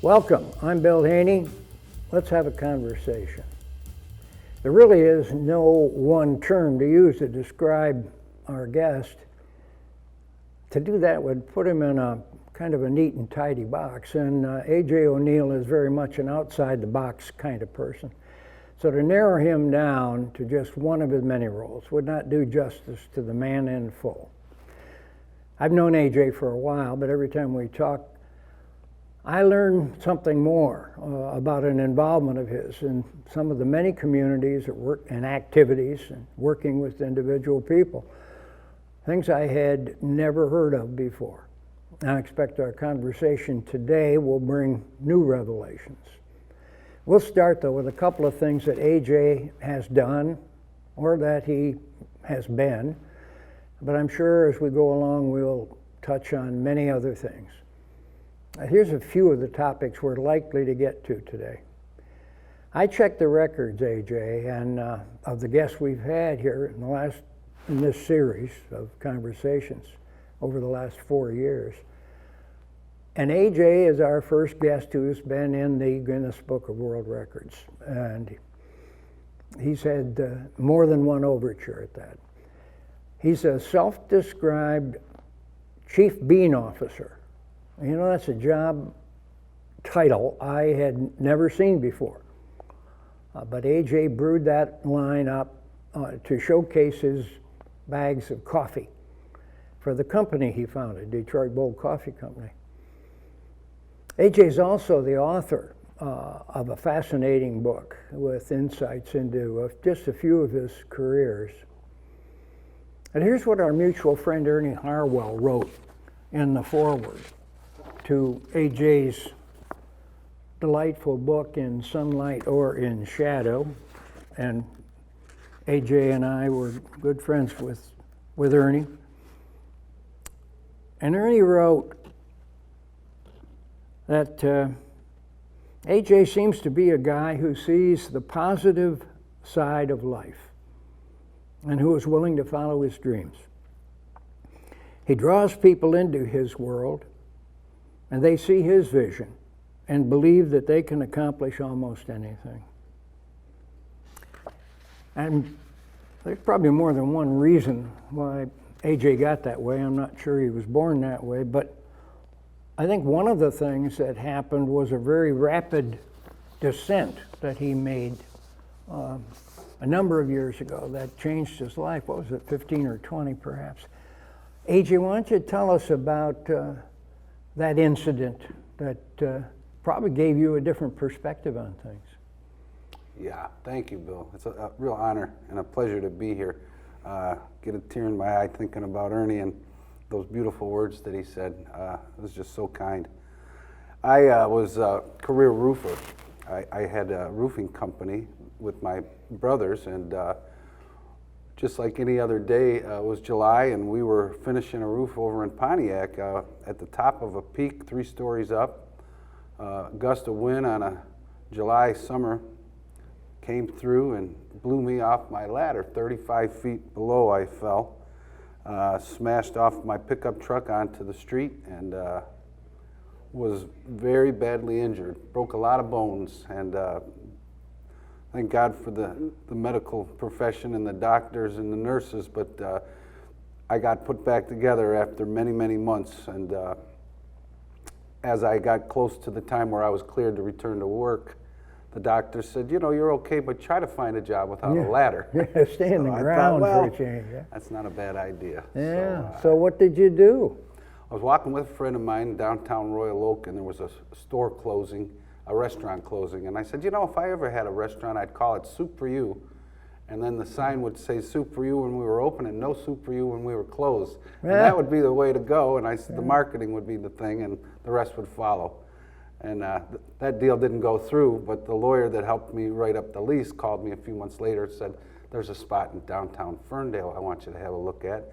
Welcome, I'm Bill Haney. Let's have a conversation. There really is no one term to use to describe our guest. To do that would put him in a kind of a neat and tidy box, and A.J. O'Neill is very much an outside-the-box kind of person. So to narrow him down to just one of his many roles would not do justice to the man in full. I've known A.J. for a while, but every time we talk, I learn something more about an involvement of his in some of the many communities at work and activities and working with individual people. Things I had never heard of before. I expect our conversation today will bring new revelations. We'll start though with a couple of things that A.J. has done or that he has been, but I'm sure as we go along we'll touch on many other things. Here's a few of the topics we're likely to get to today. I checked the records, A.J., and of the guests we've had here in this series of conversations over the last 4 years. And A.J. is our first guest who's been in the Guinness Book of World Records. And he's had more than one overture at that. He's a self-described chief bean officer. You know, that's a job title I had never seen before. But A.J. brewed that line up to showcase his bags of coffee for the company he founded, Detroit Bold Coffee Company. A.J. is also the author of a fascinating book with insights into just a few of his careers. And here's what our mutual friend Ernie Harwell wrote in the foreword to A.J.'s delightful book, In Sunlight or in Shadow. And A.J. and I were good friends with Ernie. And Ernie wrote that A.J. seems to be a guy who sees the positive side of life and who is willing to follow his dreams. He draws people into his world, and they see his vision and believe that they can accomplish almost anything. And there's probably more than one reason why A.J. got that way. I'm not sure he was born that way, but I think one of the things that happened was a very rapid descent that he made a number of years ago that changed his life. What was it, 15 or 20 perhaps? A.J., why don't you tell us about that incident that probably gave you a different perspective on things? Yeah, thank you, Bill. It's a real honor and a pleasure to be here. Get a tear in my eye thinking about Ernie and those beautiful words that he said. It was just so kind. I was a career roofer. I had a roofing company with my brothers, and just like any other day, it was July, and we were finishing a roof over in Pontiac at the top of a peak, 3 stories up. Gust of wind on a July summer came through and blew me off my ladder. 35 feet below I fell, smashed off my pickup truck onto the street, and was very badly injured. Broke a lot of bones, and thank God for the medical profession and the doctors and the nurses, but I got put back together after many, many months. And as I got close to the time where I was cleared to return to work, the doctor said, you know, you're okay, but try to find a job without a ladder. Yeah, stay in the ground for a change. Yeah. That's not a bad idea. Yeah, so what did you do? I was walking with a friend of mine downtown Royal Oak, and there was a store closing, a restaurant closing, and I said, you know, if I ever had a restaurant, I'd call it Soup for You, and then the sign would say Soup for You when we were open and no soup for you when we were closed. Yeah. And that would be the way to go, and I said the marketing would be the thing, and the rest would follow. And that deal didn't go through, but the lawyer that helped me write up the lease called me a few months later and said, there's a spot in downtown Ferndale I want you to have a look at.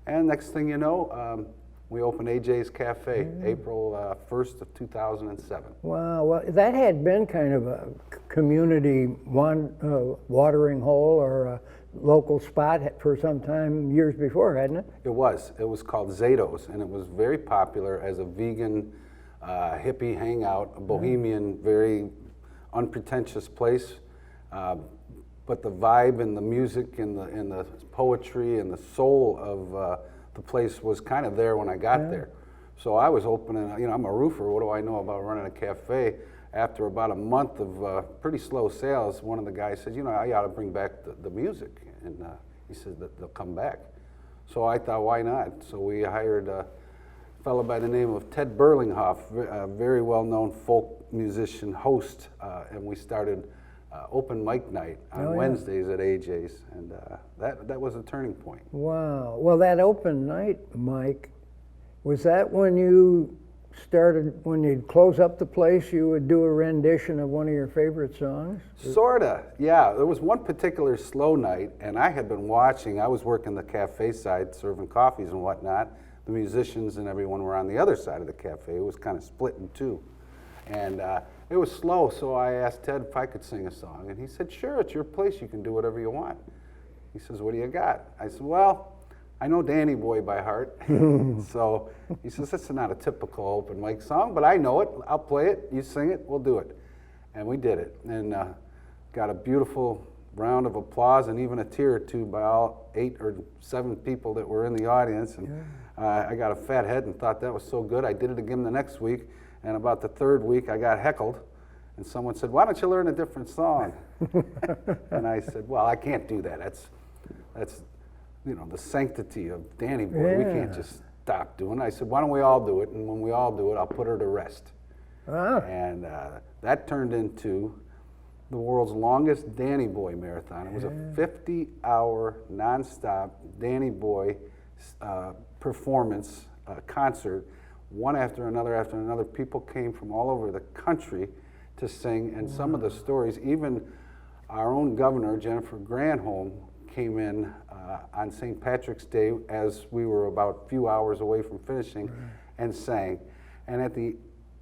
And next thing you know, we opened A.J.'s Cafe, April 1st of 2007. Wow, well, that had been kind of a community watering hole or a local spot for some time years before, hadn't it? It was. It was called Zato's, and it was very popular as a vegan hippie hangout, a bohemian, very unpretentious place. But the vibe and the music and the poetry and the soul of the place was kind of there when I got there. So I was opening, I'm a roofer, what do I know about running a cafe? After about a month of pretty slow sales, one of the guys said, I ought to bring back the music. And he said that they'll come back. So I thought, why not? So we hired a fellow by the name of Ted Berlinghoff, a very well-known folk musician host, and we started open mic night on Wednesdays at AJ's, and that was a turning point. Wow. Well, that open night, Mike, was that when you started, when you'd close up the place, you would do a rendition of one of your favorite songs? Sorta, yeah. There was one particular slow night, and I had been watching. I was working the cafe side, serving coffees and whatnot. The musicians and everyone were on the other side of the cafe. It was kind of split in two. And it was slow, so I asked Ted if I could sing a song. And he said, sure, it's your place. You can do whatever you want. He says, what do you got? I said, well, I know Danny Boy by heart. So he says, that's not a typical open mic song, but I know it. I'll play it. You sing it. We'll do it. And we did it. And got a beautiful round of applause and even a tear or two by all 8 or 7 people that were in the audience. And I got a fat head and thought that was so good. I did it again the next week. And about the 3rd week, I got heckled. And someone said, why don't you learn a different song? And I said, well, I can't do that. That's the sanctity of Danny Boy. We can't just stop doing it. I said, why don't we all do it? And when we all do it, I'll put her to rest. And that turned into the world's longest Danny Boy marathon. It was a 50-hour, nonstop Danny Boy performance concert, one after another. People came from all over the country to sing, and some of the stories, even our own governor, Jennifer Granholm, came in on St. Patrick's Day as we were about a few hours away from finishing and sang. And at the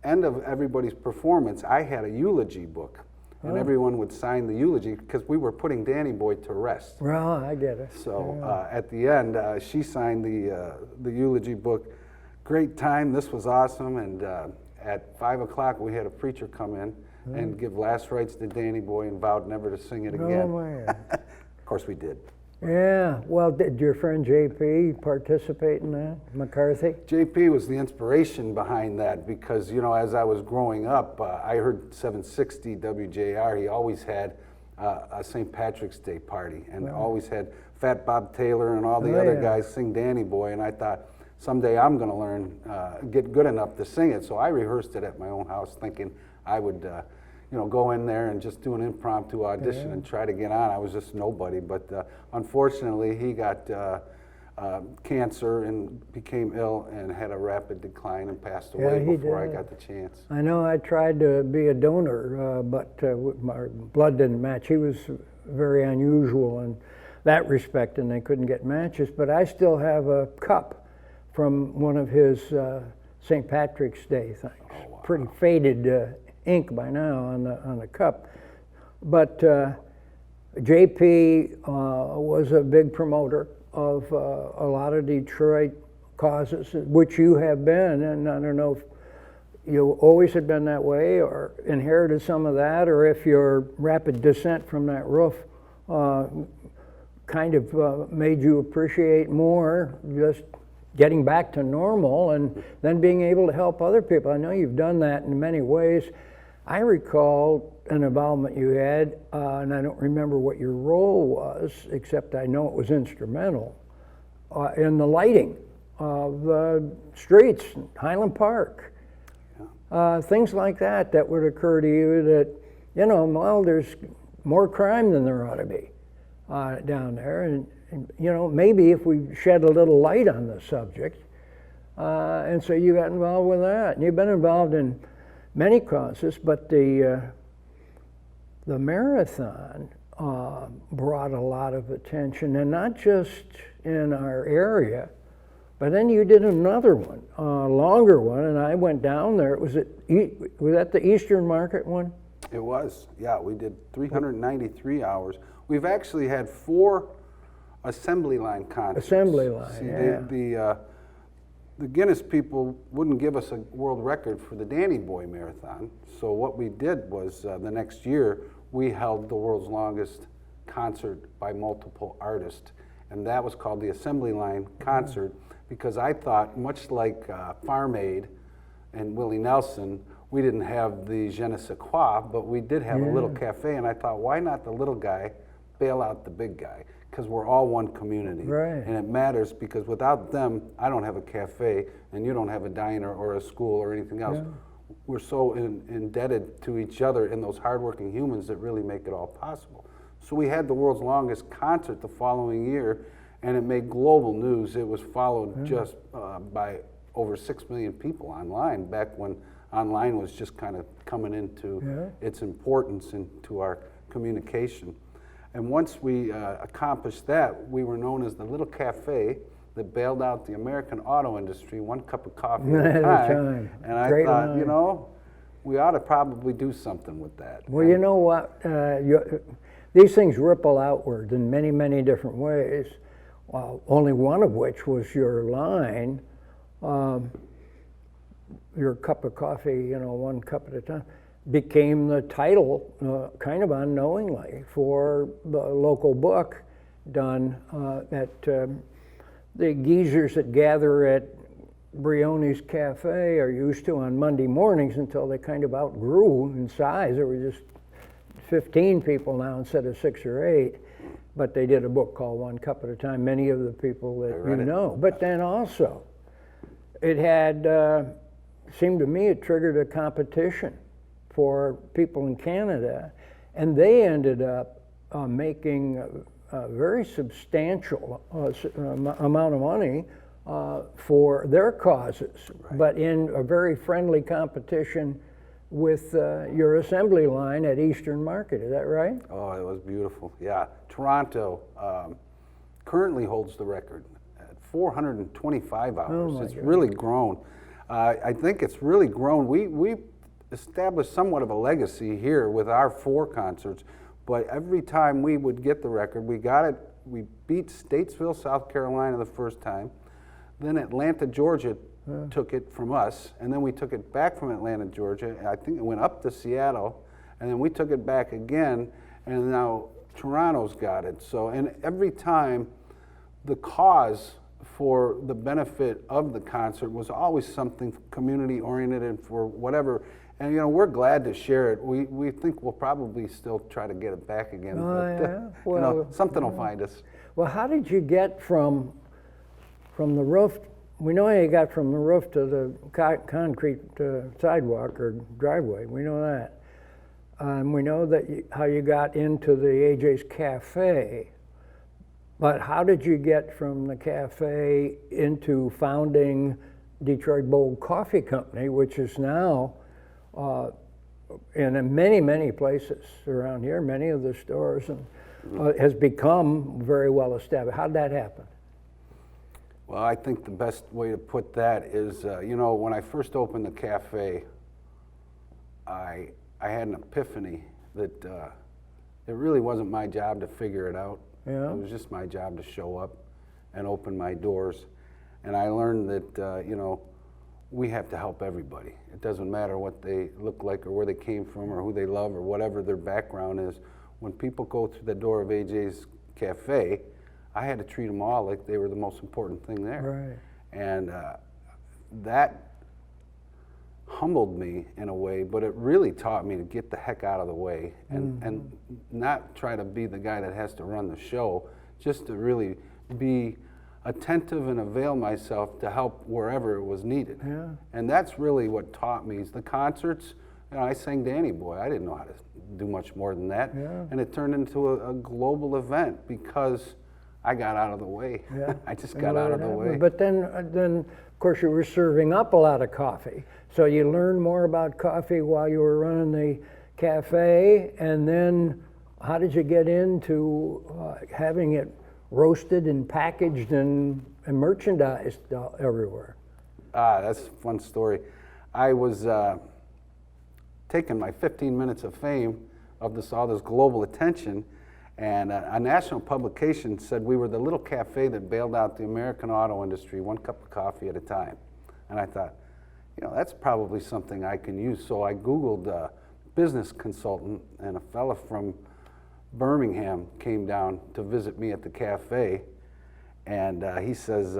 end of everybody's performance, I had a eulogy book. And everyone would sign the eulogy because we were putting Danny Boy to rest. Well, I get it. So at the end, she signed the eulogy book. Great time, this was awesome. And at 5 o'clock, we had a preacher come in and give last rites to Danny Boy and vowed never to sing it again. Oh, man. Of course we did. Yeah, well, did your friend JP participate in that, McCarthy? JP was the inspiration behind that because, as I was growing up, I heard 760 WJR. He always had a St. Patrick's Day party and always had Fat Bob Taylor and all the other guys sing Danny Boy. And I thought, someday I'm going to learn, get good enough to sing it. So I rehearsed it at my own house thinking I would go in there and just do an impromptu audition and try to get on. I was just nobody, but unfortunately he got cancer and became ill and had a rapid decline and passed away before I got the chance. I know I tried to be a donor, but my blood didn't match. He was very unusual in that respect, and they couldn't get matches, but I still have a cup from one of his St. Patrick's Day things. Oh, wow. Pretty faded ink by now on the cup, but JP was a big promoter of a lot of Detroit causes, which you have been, and I don't know if you always had been that way or inherited some of that, or if your rapid descent from that roof kind of made you appreciate more just getting back to normal and then being able to help other people. I know you've done that in many ways. I recall an involvement you had, and I don't remember what your role was, except I know it was instrumental, in the lighting of the streets, Highland Park. Things like that would occur to you that, well, there's more crime than there ought to be down there. And, maybe if we shed a little light on the subject. And so you got involved with that. And you've been involved in many causes, but the marathon brought a lot of attention, and not just in our area, but then you did another one, a longer one, and I went down there. Was that the Eastern Market one? It was, yeah. We did 393 hours. We've actually had 4 assembly line concerts. Assembly line, See, yeah. the Guinness people wouldn't give us a world record for the Danny Boy Marathon. So what we did was the next year, we held the world's longest concert by multiple artists. And that was called the Assembly Line Concert, because I thought, much like Farm Aid and Willie Nelson, we didn't have the je ne sais quoi, but we did have a little cafe, and I thought, why not the little guy bail out the big guy? Because we're all one community. Right. And it matters, because without them, I don't have a cafe, and you don't have a diner or a school or anything else. Yeah. We're so indebted to each other and those hardworking humans that really make it all possible. So we had the world's longest concert the following year, and it made global news. It was followed just by over 6 million people online, back when online was just kind of coming into its importance into our communication. And once we accomplished that, we were known as the little cafe that bailed out the American auto industry one cup of coffee at a time. And I thought, you know, we ought to probably do something with that. Well, you know what? These things ripple outward in many, many different ways, only one of which was your line, your cup of coffee, you know, one cup at a time, became the title, kind of unknowingly, for the local book done at the geezers that gather at Brioni's Cafe are used to on Monday mornings until they kind of outgrew in size. There were just 15 people now instead of 6 or 8, but they did a book called One Cup at a Time, many of the people that you know. But then also, it had, seemed to me, it triggered a competition for people in Canada, and they ended up making a very substantial amount of money for their causes, but in a very friendly competition with your assembly line at Eastern Market. Is that right? Oh, it was beautiful. Yeah, Toronto currently holds the record at 425 hours. Oh, it's really grown. I think it's really grown. We established somewhat of a legacy here with our 4 concerts, but every time we would get the record, we got it. We beat Statesville, South Carolina the first time. Then Atlanta, Georgia took it from us, and then we took it back from Atlanta, Georgia. I think it went up to Seattle, and then we took it back again, and now Toronto's got it. So, and every time the cause for the benefit of the concert was always something community oriented and for whatever. And you know, we're glad to share it. We think we'll probably still try to get it back again. Well, you know, something will find us. Well, how did you get from the roof? We know how you got from the roof to the concrete sidewalk or driveway. We know that. We know that how you got into the AJ's Cafe. But how did you get from the cafe into founding Detroit Bold Coffee Company, which is now in many, many places around here, many of the stores, and has become very well established? How did that happen? Well, I think the best way to put that is, you know, when I first opened the cafe, I had an epiphany that it really wasn't my job to figure it out. Yeah. It was just my job to show up and open my doors. And I learned that, you know, we have to help everybody. It doesn't matter what they look like or where they came from or who they love or whatever their background is. When people go through the door of AJ's Cafe, I had to treat them all like they were the most important thing there. Right. And that humbled me in a way, but it really taught me to get the heck out of the way and not try to be the guy that has to run the show, just to really be attentive and avail myself to help wherever it was needed. Yeah. And that's really what taught me. Is the concerts, you know, I sang Danny Boy. I didn't know how to do much more than that. Yeah. And it turned into a global event because I got out of the way. Yeah. I just got out of the way. But then, of course, you were serving up a lot of coffee. So you learned more about coffee while you were running the cafe. And then how did you get into having it roasted and packaged and merchandised everywhere? That's a fun story. I was taking my 15 minutes of fame of all this global attention, and a national publication said we were the little cafe that bailed out the American auto industry one cup of coffee at a time. And I thought, that's probably something I can use. So I Googled business consultant, and a fella from Birmingham came down to visit me at the cafe, and he says,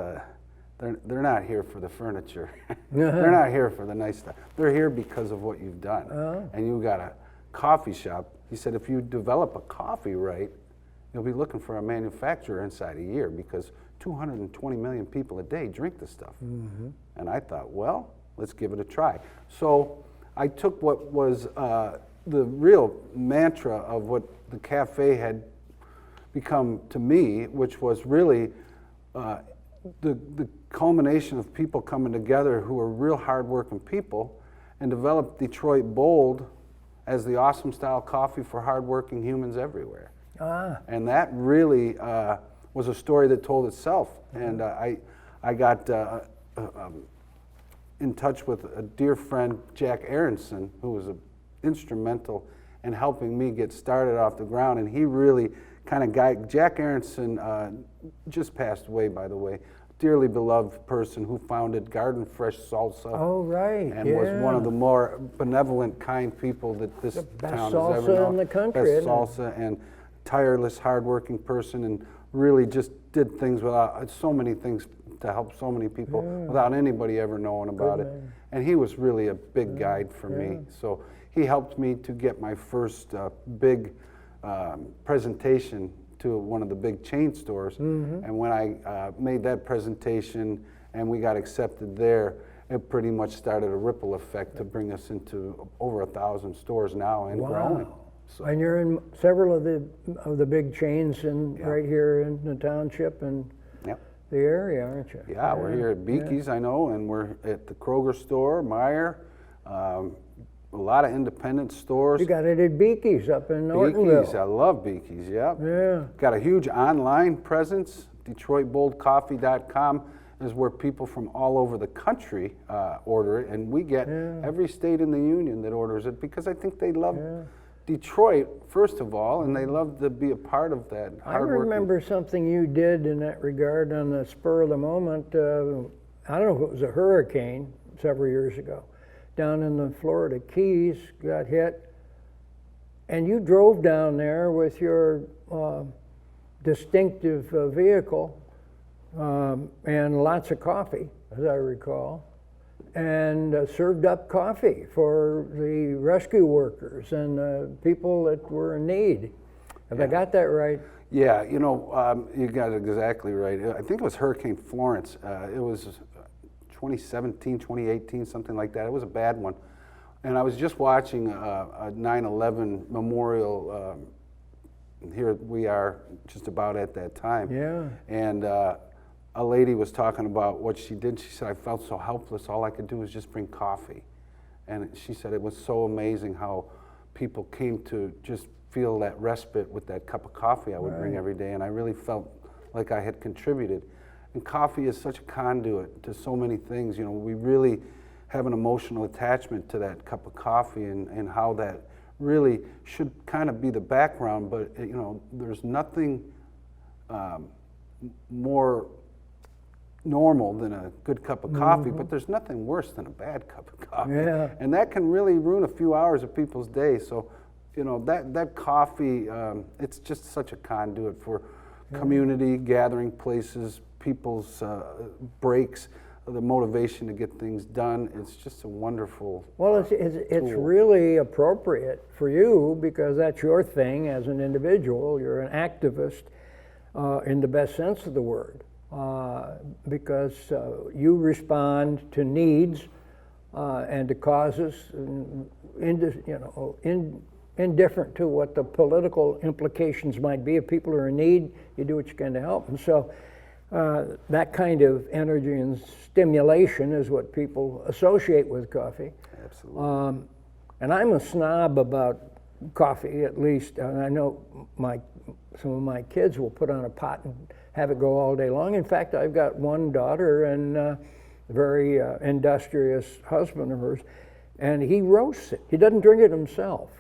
they're not here for the furniture. They're not here for the nice stuff. They're here because of what you've done. And you got a coffee shop. He said, if you develop a coffee right, you'll be looking for a manufacturer inside a year, because 220 million people a day drink this stuff. And I thought, well, let's give it a try. So I took what was the real mantra of what the cafe had become to me, which was really the culmination of people coming together who are real hardworking people, and developed Detroit Bold as the awesome style coffee for hardworking humans everywhere. And that really was a story that told itself. And I got in touch with a dear friend, Jack Aronson, who was instrumental in helping me get started off the ground. And he really kind of guided. Jack Aronson just passed away, by the way. Dearly beloved person who founded Garden Fresh Salsa. Oh, right. And was one of the more benevolent, kind people that this town has ever known. Salsa in the country. Best salsa, and tireless, hardworking person, and really just did things without so many things to help so many people without anybody ever knowing about it. And he was really a big guide for me. So he helped me to get my first big presentation to one of the big chain stores. And when I made that presentation and we got accepted there, it pretty much started a ripple effect to bring us into over 1,000 stores now and growing. So. And you're in several of the big chains right here in the township and the area, aren't you? Yeah, we're here at Beakey's, I know, and we're at the Kroger store, Meyer, a lot of independent stores. You got it at Beakey's up in Nortonville. Beakey's, I love Beakey's, yeah. Got a huge online presence. DetroitBoldCoffee.com is where people from all over the country order it, and we get every state in the union that orders it, because I think they love Detroit, first of all, and they love to be a part of that. I remember something you did in that regard on the spur of the moment. I don't know if it was a hurricane several years ago. Down in the Florida Keys, got hit, and you drove down there with your distinctive vehicle and lots of coffee, as I recall, and served up coffee for the rescue workers and people that were in need. Have I got that right? Yeah, you got it exactly right. I think it was Hurricane Florence. It was 2017, 2018, something like that. It was a bad one. And I was just watching a 9/11 memorial. Here we are just about at that time. And a lady was talking about what she did. She said, I felt so helpless. All I could do was just bring coffee. And she said it was so amazing how people came to just feel that respite with that cup of coffee I would bring every day. And I really felt like I had contributed. And coffee is such a conduit to so many things. We really have an emotional attachment to that cup of coffee, and how that really should kind of be the background. But there's nothing more normal than a good cup of coffee, but there's nothing worse than a bad cup of coffee. And that can really ruin a few hours of people's day. So, that coffee, it's just such a conduit for community, gathering places, people's breaks, the motivation to get things done. It's just a wonderful it's really appropriate for you, because that's your thing as an individual. You're an activist in the best sense of the word, because you respond to needs and to causes, indifferent to what the political implications might be. If people are in need, you do what you can to help them. So that kind of energy and stimulation is what people associate with coffee. Absolutely. And I'm a snob about coffee, at least. And I know some of my kids will put on a pot and have it go all day long. In fact, I've got one daughter and a very industrious husband of hers, and he roasts it. He doesn't drink it himself,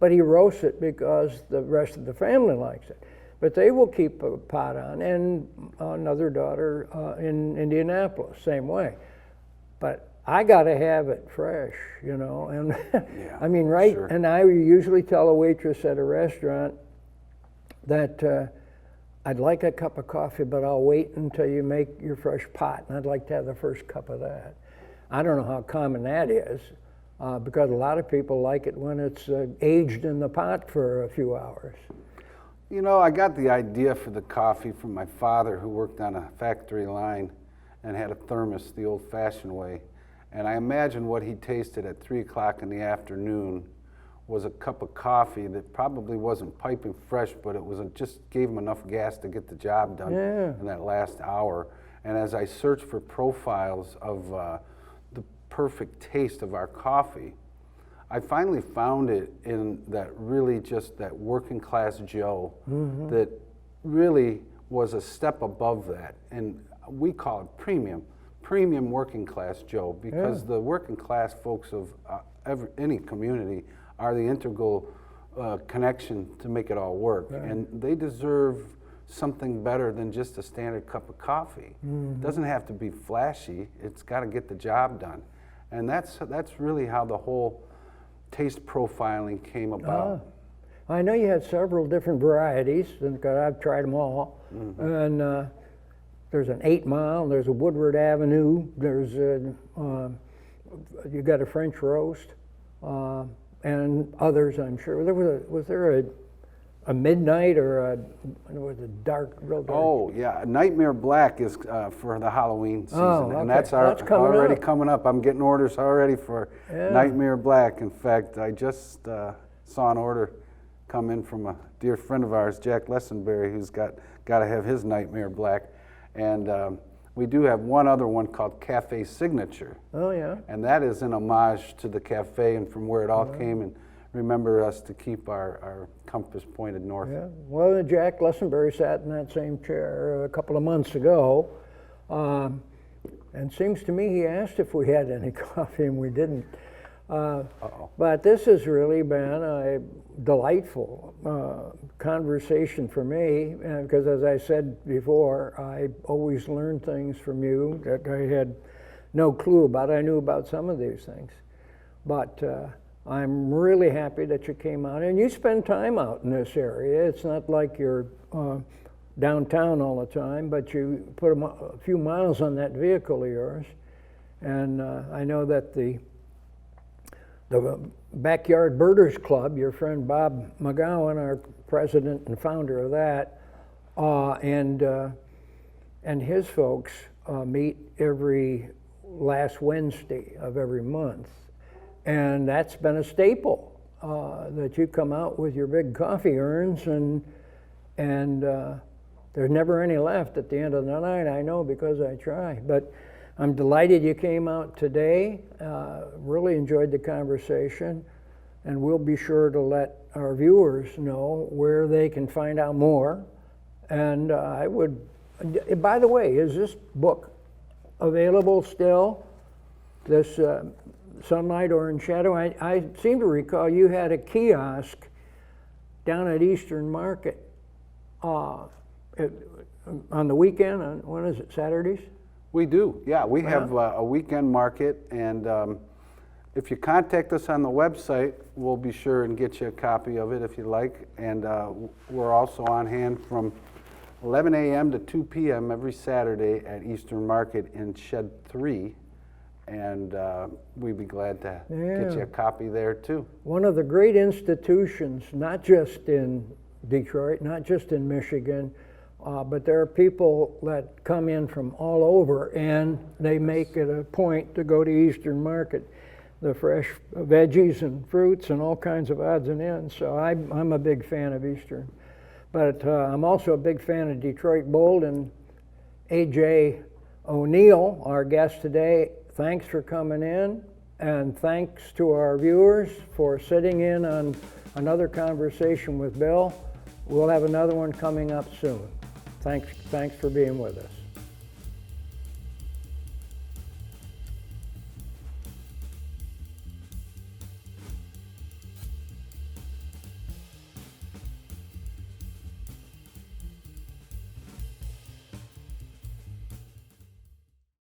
but he roasts it because the rest of the family likes it. But they will keep a pot on, and another daughter in Indianapolis, same way. but I got to have it fresh, you know. And Yeah, I mean, right? sure. And I usually tell a waitress at a restaurant that I'd like a cup of coffee, but I'll wait until you make your fresh pot, and I'd like to have the first cup of that. I don't know how common that is, because a lot of people like it when it's aged in the pot for a few hours. You know, I got the idea for the coffee from my father, who worked on a factory line and had a thermos the old-fashioned way. And I imagine what he tasted at 3 o'clock in the afternoon was a cup of coffee that probably wasn't piping fresh, but it was just gave him enough gas to get the job done in that last hour. And as I searched for profiles of the perfect taste of our coffee, I finally found it in that really just that working class Joe that really was a step above that. And we call it premium working class Joe, because the working class folks of any community are the integral connection to make it all work. And they deserve something better than just a standard cup of coffee. It doesn't have to be flashy, it's got to get the job done. And that's really how the whole taste profiling came about. I know you had several different varieties, and I've tried them all. And there's an 8 Mile, there's a Woodward Avenue, there's you got a French roast, and others, I'm sure. Was there a midnight or was it real dark? Oh yeah, Nightmare Black is for the Halloween season, okay. and that's coming coming up. I'm getting orders already for Nightmare Black. In fact, I just saw an order come in from a dear friend of ours, Jack Lessenberry, who's got to have his Nightmare Black, and we do have one other one called Cafe Signature. Oh yeah. And that is an homage to the cafe and from where it all came, and remember us to keep our compass pointed north. Yeah. Well, Jack Lessenberry sat in that same chair a couple of months ago, and seems to me he asked if we had any coffee, and we didn't. But this has really been a delightful conversation for me, because as I said before, I always learn things from you that I had no clue about. I knew about some of these things, but I'm really happy that you came out, and you spend time out in this area. It's not like you're downtown all the time, but you put a few miles on that vehicle of yours, and I know that the Backyard Birders Club, your friend Bob McGowan, our president and founder of that, and his folks meet every last Wednesday of every month. And that's been a staple, that you come out with your big coffee urns, and there's never any left at the end of the night, I know, because I try. But I'm delighted you came out today. Really enjoyed the conversation, and we'll be sure to let our viewers know where they can find out more. And I would, by the way, is this book available still? This Sunlight Orange Shadow? I seem to recall you had a kiosk down at Eastern Market on the weekend. When is it, Saturdays? We do, yeah. We have a weekend market, and if you contact us on the website, we'll be sure and get you a copy of it if you like. And we're also on hand from 11 a.m. to 2 p.m. every Saturday at Eastern Market in Shed 3. And we'd be glad to get you a copy there too. One of the great institutions, not just in Detroit, not just in Michigan, but there are people that come in from all over, and they make it a point to go to Eastern Market. The fresh veggies and fruits and all kinds of odds and ends. So I'm a big fan of Eastern. But I'm also a big fan of Detroit Bold, and A.J. O'Neill, our guest today. Thanks for coming in, and thanks to our viewers for sitting in on another conversation with Bill. We'll have another one coming up soon. Thanks for being with us.